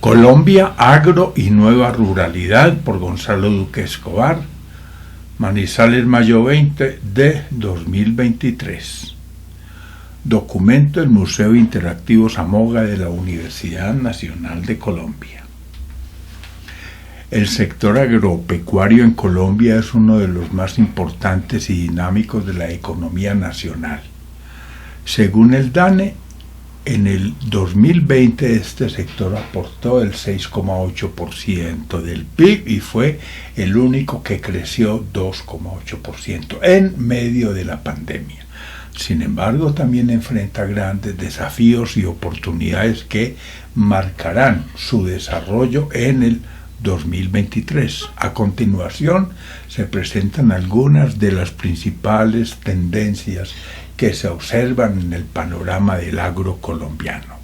Colombia, Agro y Nueva Ruralidad, por Gonzalo Duque Escobar, Manizales, mayo 20 de 2023. Documento del Museo Interactivo Zamoga de la Universidad Nacional de Colombia. El sector agropecuario en Colombia es uno de los más importantes y dinámicos de la economía nacional. Según el DANE, en el 2020 este sector aportó el 6,8% del PIB y fue el único que creció 2,8% en medio de la pandemia. Sin embargo, también enfrenta grandes desafíos y oportunidades que marcarán su desarrollo en el 2023. A continuación, se presentan algunas de las principales tendencias que se observan en el panorama del agro colombiano.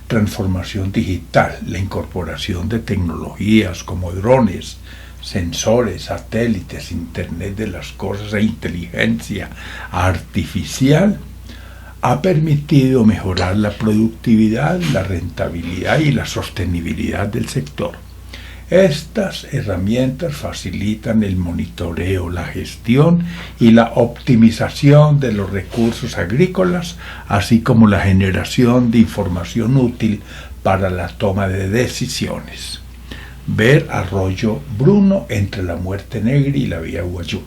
Transformación digital, la incorporación de tecnologías como drones, sensores, satélites, Internet de las cosas e inteligencia artificial ha permitido mejorar la productividad, la rentabilidad y la sostenibilidad del sector. Estas herramientas facilitan el monitoreo, la gestión y la optimización de los recursos agrícolas, así como la generación de información útil para la toma de decisiones. Ver Arroyo Bruno entre la Muerte Negra y la Vía Guayú.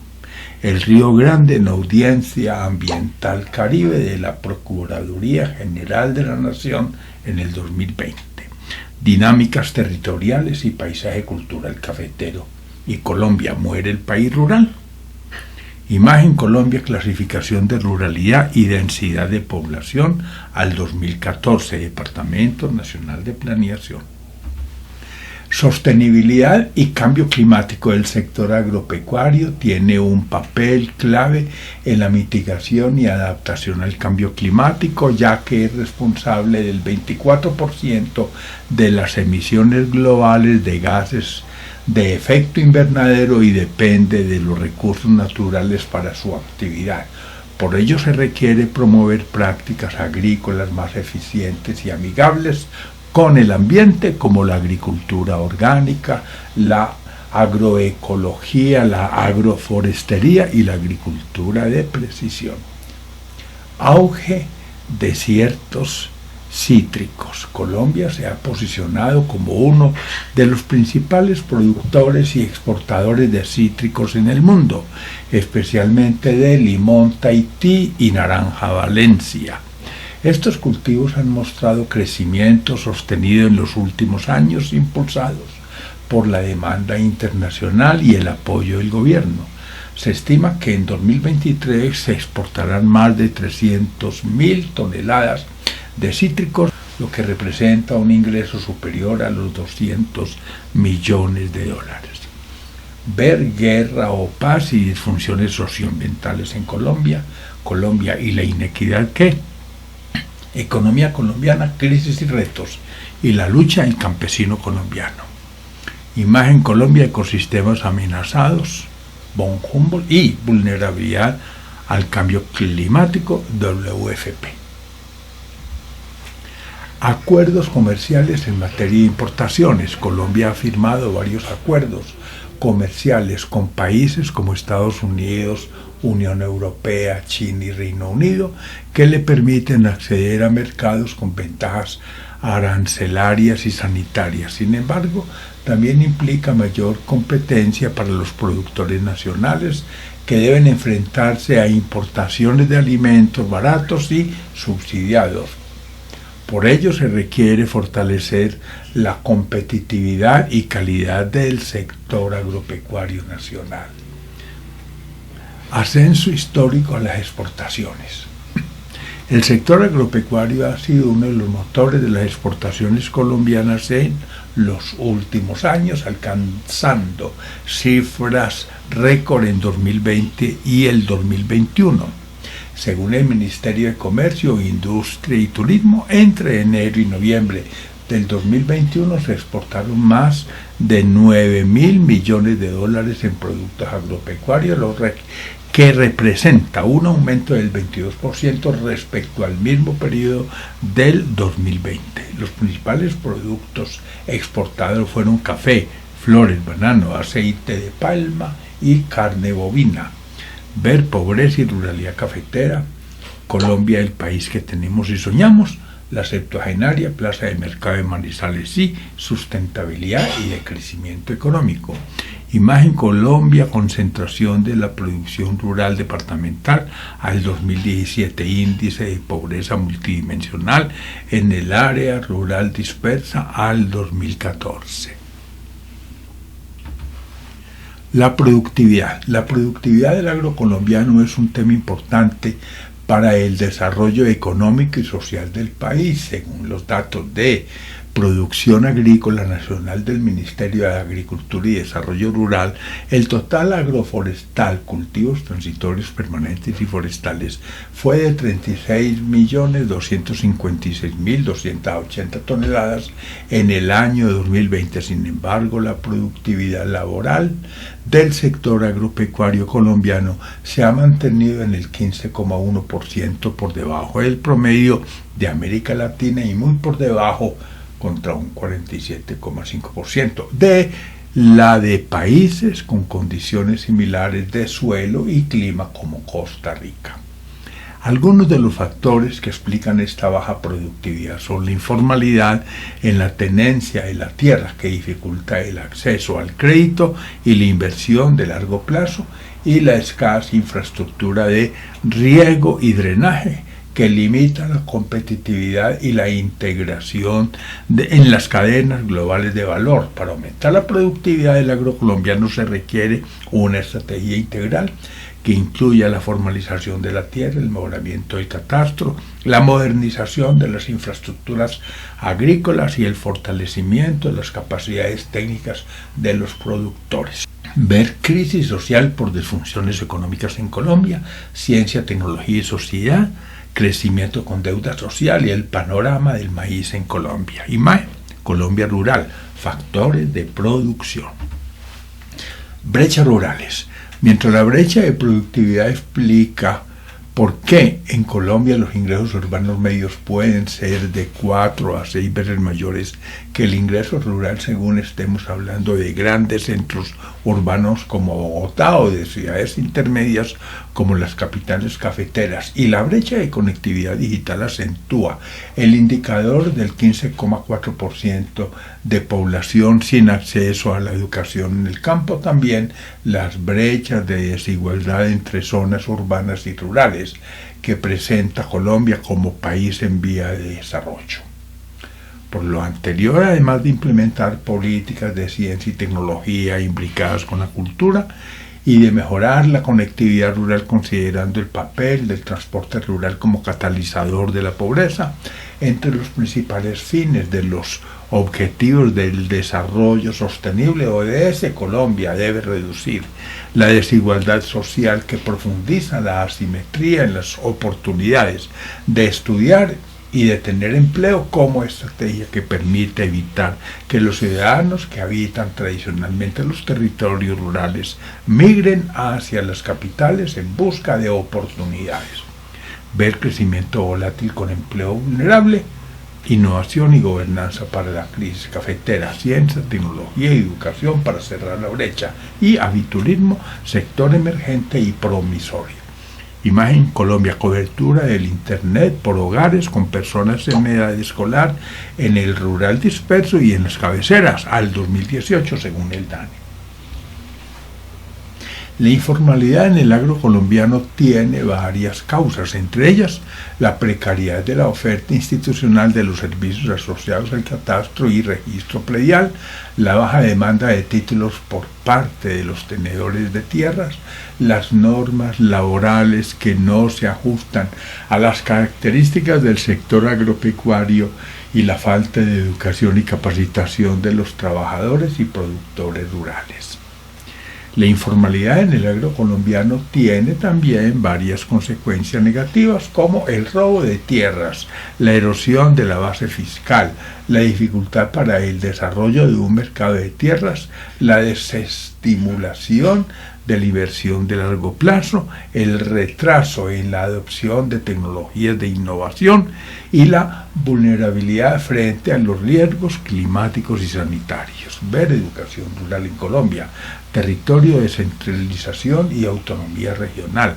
El Río Grande en audiencia ambiental Caribe de la Procuraduría General de la Nación en el 2020. Dinámicas territoriales y paisaje cultural cafetero. Y Colombia, muere el país rural. Imagen Colombia, clasificación de ruralidad y densidad de población al 2014, Departamento Nacional de Planeación. Sostenibilidad y cambio climático. El sector agropecuario tiene un papel clave en la mitigación y adaptación al cambio climático, ya que es responsable del 24% de las emisiones globales de gases de efecto invernadero y depende de los recursos naturales para su actividad. Por ello se requiere promover prácticas agrícolas más eficientes y amigables con el ambiente, como la agricultura orgánica, la agroecología, la agroforestería y la agricultura de precisión. Auge de ciertos cítricos. Colombia se ha posicionado como uno de los principales productores y exportadores de cítricos en el mundo, especialmente de limón Tahití y naranja Valencia. Estos cultivos han mostrado crecimiento sostenido en los últimos años, impulsados por la demanda internacional y el apoyo del gobierno. Se estima que en 2023 se exportarán más de 300.000 toneladas de cítricos, lo que representa un ingreso superior a los $200 millones. Ver guerra o paz y disfunciones socioambientales en Colombia y la inequidad que economía colombiana, crisis y retos, y la lucha del campesino colombiano. Imagen Colombia, ecosistemas amenazados, von Humboldt y vulnerabilidad al cambio climático, WFP. Acuerdos comerciales en materia de importaciones. Colombia ha firmado varios acuerdos comerciales con países como Estados Unidos, Unión Europea, China y Reino Unido, que le permiten acceder a mercados con ventajas arancelarias y sanitarias. Sin embargo, también implica mayor competencia para los productores nacionales, que deben enfrentarse a importaciones de alimentos baratos y subsidiados. Por ello se requiere fortalecer la competitividad y calidad del sector agropecuario nacional. Ascenso histórico a las exportaciones. El sector agropecuario ha sido uno de los motores de las exportaciones colombianas en los últimos años, alcanzando cifras récord en 2020 y el 2021. Según el Ministerio de Comercio, Industria y Turismo, entre enero y noviembre del 2021 se exportaron más de $9.000 millones en productos agropecuarios, lo que representa un aumento del 22% respecto al mismo periodo del 2020. Los principales productos exportados fueron café, flores, banano, aceite de palma y carne bovina. Ver pobreza y ruralidad cafetera, Colombia, el país que tenemos y soñamos, la 70ª Plaza de Mercado de Manizales y sustentabilidad y de crecimiento económico. Imagen Colombia, concentración de la producción rural departamental al 2017, índice de pobreza multidimensional en el área rural dispersa al 2014. La productividad. La productividad del agro colombiano es un tema importante para el desarrollo económico y social del país, según los datos de Producción Agrícola Nacional del Ministerio de Agricultura y Desarrollo Rural. El total agroforestal, cultivos transitorios permanentes y forestales, fue de 36.256.280 toneladas en el año 2020. Sin embargo, la productividad laboral del sector agropecuario colombiano se ha mantenido en el 15,1%, por debajo del promedio de América Latina y muy por debajo, contra un 47,5%, de la de países con condiciones similares de suelo y clima como Costa Rica. Algunos de los factores que explican esta baja productividad son la informalidad en la tenencia de la tierra, que dificulta el acceso al crédito y la inversión de largo plazo, y la escasa infraestructura de riego y drenaje, que limita la competitividad y la integración en las cadenas globales de valor. Para aumentar la productividad del agrocolombiano se requiere una estrategia integral que incluya la formalización de la tierra, el mejoramiento del catastro, la modernización de las infraestructuras agrícolas y el fortalecimiento de las capacidades técnicas de los productores. Ver crisis social por disfunciones económicas en Colombia, ciencia, tecnología y sociedad, crecimiento con deuda social y el panorama del maíz en Colombia. Imagen Colombia rural, factores de producción. Brechas rurales. Mientras la brecha de productividad explica por qué en Colombia los ingresos urbanos medios pueden ser de 4 a 6 veces mayores que el ingreso rural, según estemos hablando de grandes centros urbanos como Bogotá o de ciudades intermedias como las capitales cafeteras, y la brecha de conectividad digital acentúa el indicador del 15,4% de población sin acceso a la educación en el campo. También las brechas de desigualdad entre zonas urbanas y rurales que presenta Colombia como país en vía de desarrollo. Por lo anterior, además de implementar políticas de ciencia y tecnología imbricadas con la cultura y de mejorar la conectividad rural considerando el papel del transporte rural como catalizador de la pobreza, entre los principales fines de los Objetivos del Desarrollo Sostenible ODS, Colombia debe reducir la desigualdad social que profundiza la asimetría en las oportunidades de estudiar y de tener empleo como estrategia que permite evitar que los ciudadanos que habitan tradicionalmente los territorios rurales migren hacia las capitales en busca de oportunidades. Ver crecimiento volátil con empleo vulnerable, innovación y gobernanza para la crisis cafetera, ciencia, tecnología y educación para cerrar la brecha, y aviturismo, sector emergente y promisorio. Imagen Colombia, cobertura del Internet por hogares con personas en edad escolar en el rural disperso y en las cabeceras al 2018, según el DANE. La informalidad en el agro colombiano tiene varias causas, entre ellas la precariedad de la oferta institucional de los servicios asociados al catastro y registro predial, la baja demanda de títulos por parte de los tenedores de tierras, las normas laborales que no se ajustan a las características del sector agropecuario y la falta de educación y capacitación de los trabajadores y productores rurales. La informalidad en el agro colombiano tiene también varias consecuencias negativas, como el robo de tierras, la erosión de la base fiscal, la dificultad para el desarrollo de un mercado de tierras, la desestimulación de la inversión de largo plazo, el retraso en la adopción de tecnologías de innovación y la vulnerabilidad frente a los riesgos climáticos y sanitarios. Ver educación rural en Colombia, territorio, descentralización y autonomía regional,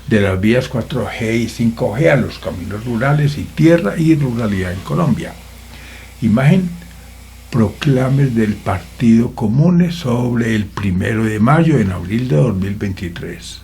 de las vías 4G y 5G a los caminos rurales y tierra y ruralidad en Colombia. Imagen: proclames del Partido Comunes sobre el 1 de mayo en abril de 2023.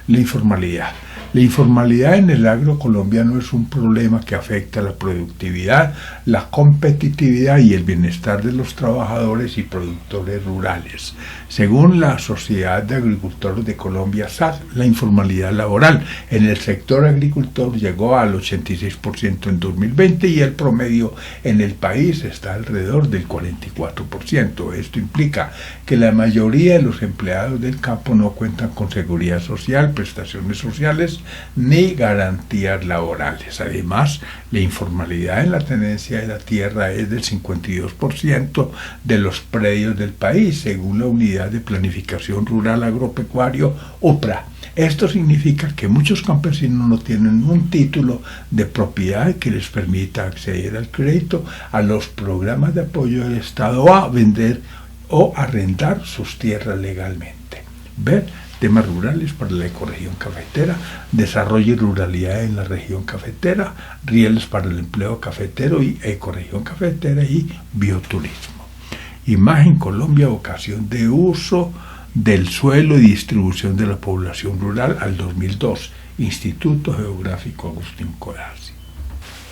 La informalidad. La informalidad en el agro colombiano es un problema que afecta la productividad, la competitividad y el bienestar de los trabajadores y productores rurales. Según la Sociedad de Agricultores de Colombia, SAC, la informalidad laboral en el sector agricultor llegó al 86% en 2020 y el promedio en el país está alrededor del 44%. Esto implica que la mayoría de los empleados del campo no cuentan con seguridad social, prestaciones sociales ni garantías laborales. Además, la informalidad en la tenencia de la tierra es del 52% de los predios del país, según la Unidad de Planificación Rural Agropecuario, UPRA. Esto significa que muchos campesinos no tienen un título de propiedad que les permita acceder al crédito, a los programas de apoyo del Estado o a vender o arrendar sus tierras legalmente. Ver temas rurales para la ecorregión cafetera, desarrollo y ruralidad en la región cafetera, rieles para el empleo cafetero y ecorregión cafetera y bioturismo. Imagen: Colombia, vocación de uso del suelo y distribución de la población rural al 2002, Instituto Geográfico Agustín Codazzi.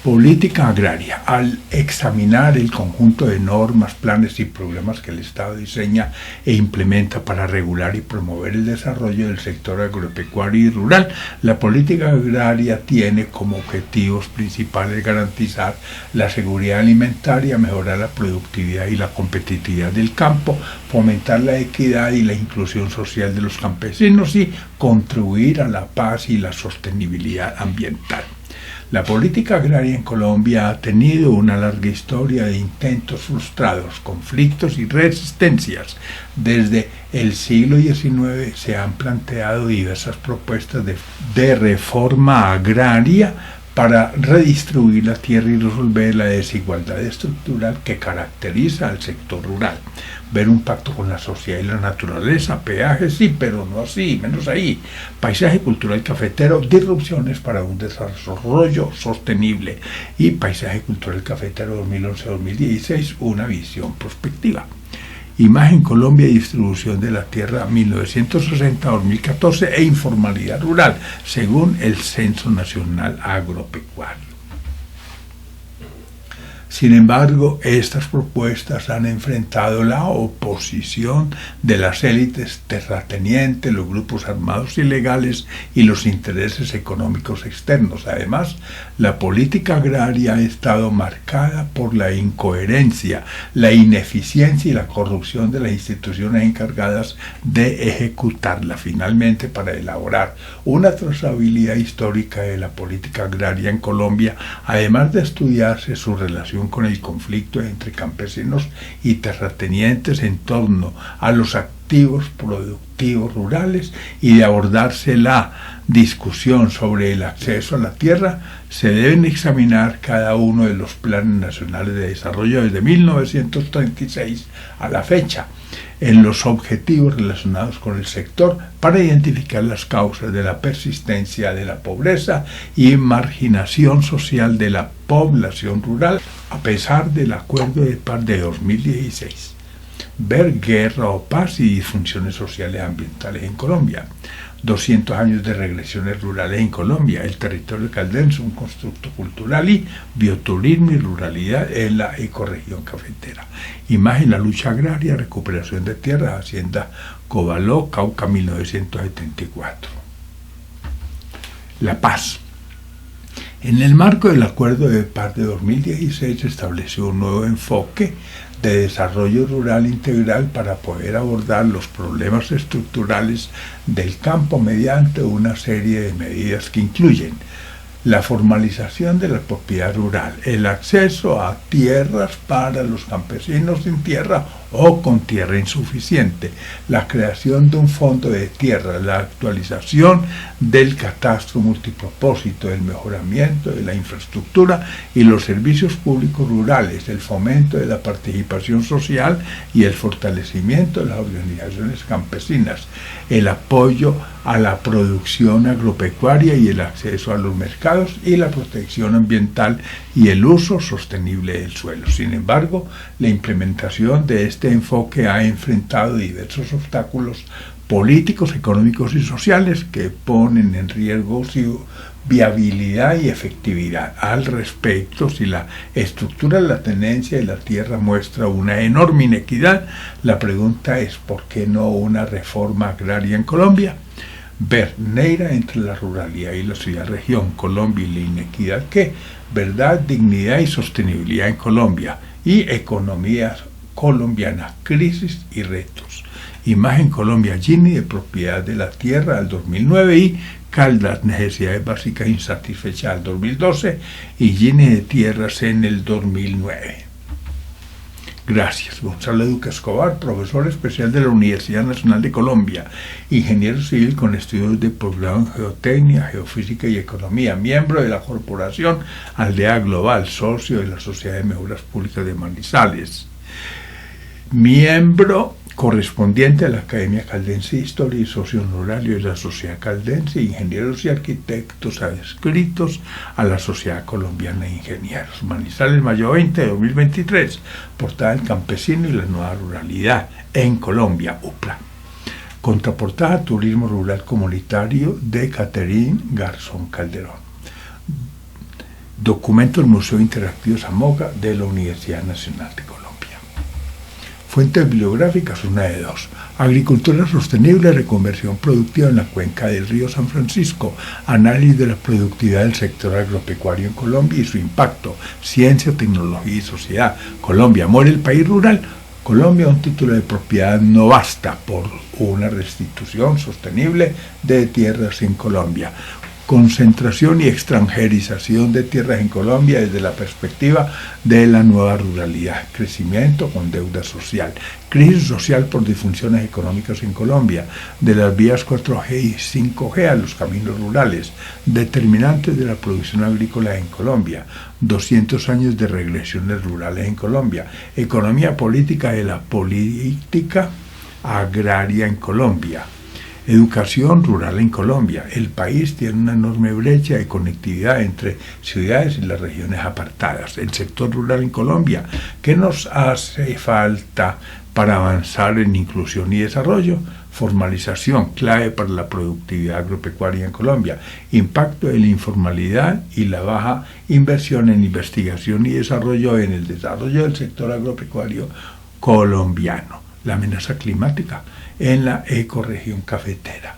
Política agraria. Al examinar el conjunto de normas, planes y programas que el Estado diseña e implementa para regular y promover el desarrollo del sector agropecuario y rural, la política agraria tiene como objetivos principales garantizar la seguridad alimentaria, mejorar la productividad y la competitividad del campo, fomentar la equidad y la inclusión social de los campesinos y contribuir a la paz y la sostenibilidad ambiental. La política agraria en Colombia ha tenido una larga historia de intentos frustrados, conflictos y resistencias. Desde el siglo XIX se han planteado diversas propuestas de reforma agraria para redistribuir la tierra y resolver la desigualdad estructural que caracteriza al sector rural. Ver un pacto con la sociedad y la naturaleza, peajes sí, pero no así, menos ahí. Paisaje cultural cafetero, disrupciones para un desarrollo sostenible. Y paisaje cultural cafetero 2011-2016, una visión prospectiva. Imagen: Colombia y distribución de la tierra 1960-2014 e informalidad rural, según el Censo Nacional Agropecuario. Sin embargo, estas propuestas han enfrentado la oposición de las élites terratenientes, los grupos armados ilegales y los intereses económicos externos. Además, la política agraria ha estado marcada por la incoherencia, la ineficiencia y la corrupción de las instituciones encargadas de ejecutarla. Finalmente, para elaborar una trazabilidad histórica de la política agraria en Colombia, además de estudiarse su relación con el conflicto entre campesinos y terratenientes en torno a los activos productivos rurales y de abordarse la discusión sobre el acceso a la tierra, se deben examinar cada uno de los planes nacionales de desarrollo desde 1936 a la fecha, en los objetivos relacionados con el sector para identificar las causas de la persistencia de la pobreza y marginación social de la población rural a pesar del Acuerdo de Paz de 2016. Ver guerra o paz y disfunciones sociales ambientales en Colombia. 200 años de regresiones rurales en Colombia, el territorio caldense, un constructo cultural y bioturismo y ruralidad en la ecorregión cafetera. Imagen: la lucha agraria, recuperación de tierras, Hacienda Cobaló, Cauca 1974. La paz. En el marco del Acuerdo de Paz de 2016 se estableció un nuevo enfoque de desarrollo rural integral para poder abordar los problemas estructurales del campo mediante una serie de medidas que incluyen la formalización de la propiedad rural, el acceso a tierras para los campesinos sin tierra o con tierra insuficiente, la creación de un fondo de tierra, la actualización del catastro multipropósito, el mejoramiento de la infraestructura y los servicios públicos rurales, el fomento de la participación social y el fortalecimiento de las organizaciones campesinas, el apoyo a la producción agropecuaria y el acceso a los mercados y la protección ambiental y el uso sostenible del suelo. Sin embargo, la implementación de este enfoque ha enfrentado diversos obstáculos políticos, económicos y sociales que ponen en riesgo su viabilidad y efectividad. Al respecto, si la estructura de la tenencia de la tierra muestra una enorme inequidad, la pregunta es ¿por qué no una reforma agraria en Colombia? Ver Neira entre la ruralidad y la ciudad-región, Colombia y la inequidad que verdad, dignidad y sostenibilidad en Colombia y economía colombiana, crisis y retos. Imagen Colombia, Gini de propiedad de la tierra al 2009 y Caldas, necesidades básicas insatisfechas al 2012 y Gini de tierras en el 2009. Gracias. Gonzalo Duque Escobar, profesor especial de la Universidad Nacional de Colombia, ingeniero civil con estudios de posgrado en geotecnia, geofísica y economía, miembro de la corporación Aldea Global, socio de la Sociedad de Mejoras Públicas de Manizales, miembro correspondiente a la Academia Caldense de Historia y socio honorario de la Sociedad Caldense, ingenieros y arquitectos adscritos a la Sociedad Colombiana de Ingenieros. Manizales, mayo 20 de 2023, portada El Campesino y la Nueva Ruralidad en Colombia, UPLA. Contraportada Turismo Rural Comunitario de Catherine Garzón Calderón. Documento del Museo Interactivo Samoga de la Universidad Nacional de Colombia. Fuentes bibliográficas, una de dos. Agricultura sostenible, reconversión productiva en la cuenca del río San Francisco. Análisis de la productividad del sector agropecuario en Colombia y su impacto. Ciencia, tecnología y sociedad. Colombia, muere el país rural. Colombia, un título de propiedad no basta por una restitución sostenible de tierras en Colombia. Concentración y extranjerización de tierras en Colombia desde la perspectiva de la nueva ruralidad, crecimiento con deuda social, crisis social por disfunciones económicas en Colombia, de las vías 4G y 5G a los caminos rurales, determinantes de la producción agrícola en Colombia, 200 años de regresiones rurales en Colombia, economía política de la política agraria en Colombia. Educación rural en Colombia. El país tiene una enorme brecha de conectividad entre ciudades y las regiones apartadas. El sector rural en Colombia. ¿Qué nos hace falta para avanzar en inclusión y desarrollo? Formalización, clave para la productividad agropecuaria en Colombia. Impacto de la informalidad y la baja inversión en investigación y desarrollo en el desarrollo del sector agropecuario colombiano. La amenaza climática en la ecorregión cafetera.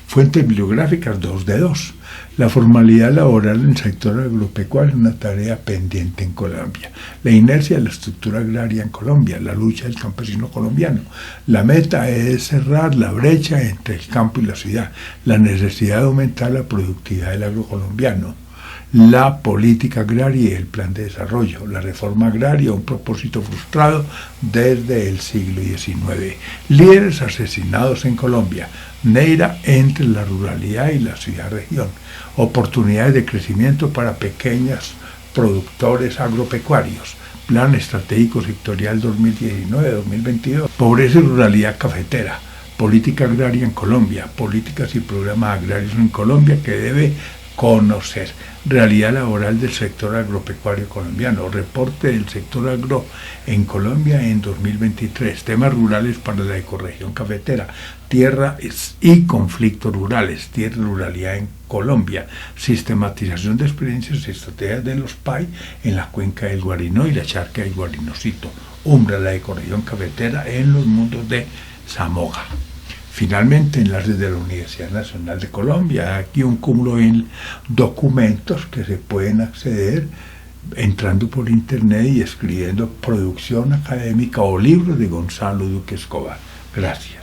Fuentes bibliográficas 2 de 2. La formalidad laboral en el sector agropecuario es una tarea pendiente en Colombia. La inercia de la estructura agraria en Colombia, la lucha del campesino colombiano. La meta es cerrar la brecha entre el campo y la ciudad. La necesidad de aumentar la productividad del agrocolombiano. La política agraria y el plan de desarrollo, la reforma agraria, un propósito frustrado desde el siglo XIX. Líderes asesinados en Colombia, Neira entre la ruralidad y la ciudad-región, oportunidades de crecimiento para pequeños productores agropecuarios, plan estratégico sectorial 2019-2022, pobreza y ruralidad cafetera, política agraria en Colombia, políticas y programas agrarios en Colombia que debe conocer. Realidad laboral del sector agropecuario colombiano. Reporte del sector agro en Colombia en 2023. Temas rurales para la ecorregión cafetera. Tierra y conflictos rurales. Tierra y ruralidad en Colombia. Sistematización de experiencias y estrategias de los PAI en la cuenca del Guarinó y la charca del Guarinocito. Umbra, la ecorregión cafetera en los mundos de Samoga. Finalmente, enlaces de la Universidad Nacional de Colombia. Aquí un cúmulo de documentos que se pueden acceder entrando por internet y escribiendo producción académica o libros de Gonzalo Duque Escobar. Gracias.